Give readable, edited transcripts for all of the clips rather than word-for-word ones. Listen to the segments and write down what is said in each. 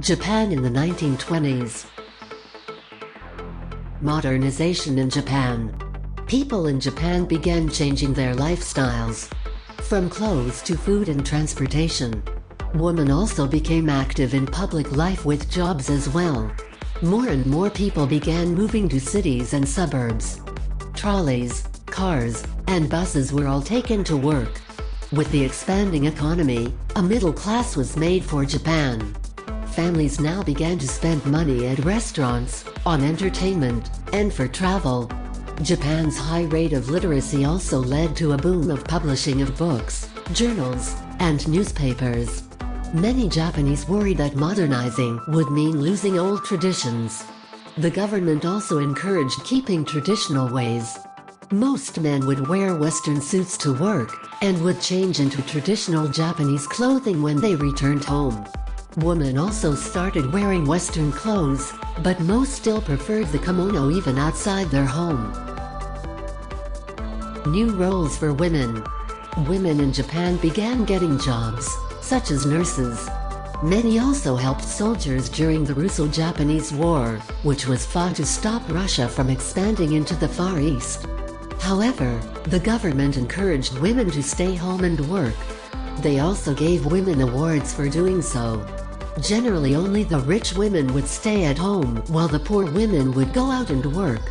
Japan in the 1920s. Modernization in Japan. People in Japan began changing their lifestyles, from clothes to food and transportation. Women also became active in public life with jobs as well. More and more people began moving to cities and suburbs. Trolleys, cars, and buses were all taken to work. With the expanding economy, a middle class was made for Japan. Families now began to spend money at restaurants, on entertainment, and for travel. Japan's high rate of literacy also led to a boom of publishing of books, journals, and newspapers. Many Japanese worried that modernizing would mean losing old traditions. The government also encouraged keeping traditional ways. Most men would wear Western suits to work, and would change into traditional Japanese clothing when they returned home. Women also started wearing Western clothes, but most still preferred the kimono even outside their home. New roles for women. Women in Japan began getting jobs, such as nurses. Many also helped soldiers during the Russo-Japanese War, which was fought to stop Russia from expanding into the Far East. However, the government encouraged women to stay home and work. They also gave women awards for doing so. Generally, only the rich women would stay at home while the poor women would go out and work.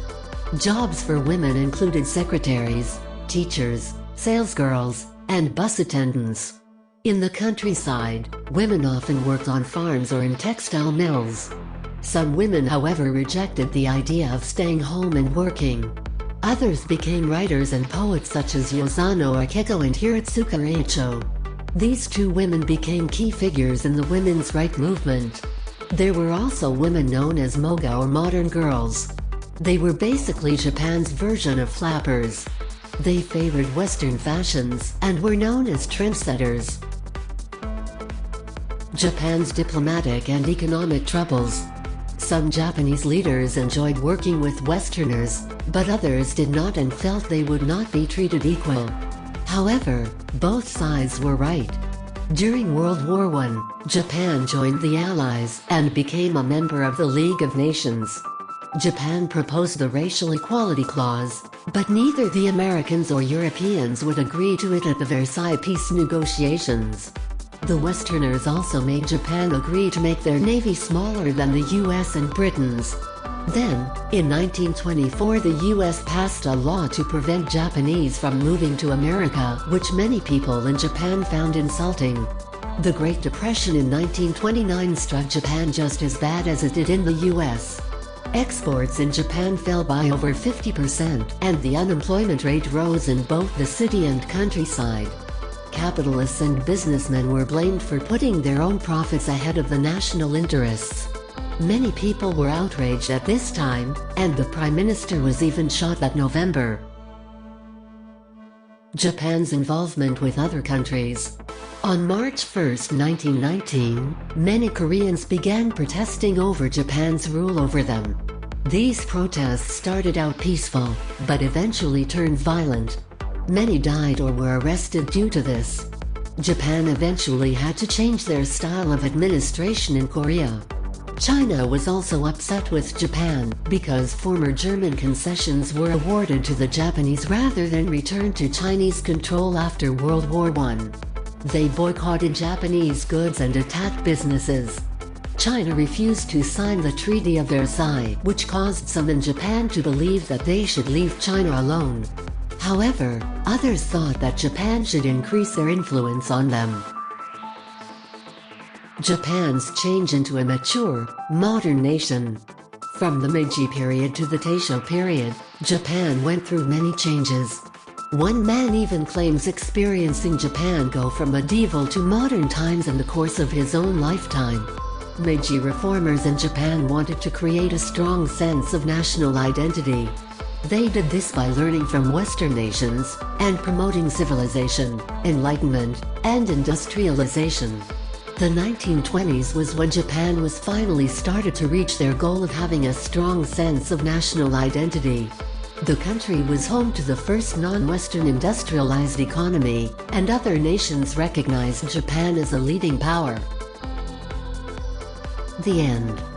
Jobs for women included secretaries, teachers, salesgirls, and bus attendants. In the countryside, women often worked on farms or in textile mills. Some women, however, rejected the idea of staying home and working. Others became writers and poets such as Yosano Akeko and Hiratsuka Reicho. These two women became key figures in the women's rights movement. There were also women known as moga or modern girls. They were basically Japan's version of flappers. They favored Western fashions and were known as trendsetters. Japan's diplomatic and economic troubles. Some Japanese leaders enjoyed working with Westerners, but others did not and felt they would not be treated equal. However, both sides were right. During World War I, Japan joined the Allies and became a member of the League of Nations. Japan proposed the Racial Equality Clause, but neither the Americans or Europeans would agree to it at the Versailles peace negotiations. The Westerners also made Japan agree to make their navy smaller than the US and Britain's. Then, in 1924, the US passed a law to prevent Japanese from moving to America, which many people in Japan found insulting. The Great Depression in 1929 struck Japan just as bad as it did in the US. Exports in Japan fell by over 50%, and the unemployment rate rose in both the city and countryside. Capitalists and businessmen were blamed for putting their own profits ahead of the national interests. Many people were outraged at this time, and the Prime Minister was even shot that November. Japan's involvement with other countries. On March 1, 1919, many Koreans began protesting over Japan's rule over them. These protests started out peaceful, but eventually turned violent. Many died or were arrested due to this. Japan eventually had to change their style of administration in Korea. China was also upset with Japan because former German concessions were awarded to the Japanese rather than returned to Chinese control after World War I. They boycotted Japanese goods and attacked businesses. China refused to sign the Treaty of Versailles, which caused some in Japan to believe that they should leave China alone. However, others thought that Japan should increase their influence on them. Japan's change into a mature, modern nation. From the Meiji period to the Taisho period, Japan went through many changes. One man even claims experiencing Japan go from medieval to modern times in the course of his own lifetime. Meiji reformers in Japan wanted to create a strong sense of national identity. They did this by learning from Western nations, and promoting civilization, enlightenment, and industrialization. The 1920s was when Japan was finally started to reach their goal of having a strong sense of national identity. The country was home to the first non-Western industrialized economy, and other nations recognized Japan as a leading power. The end.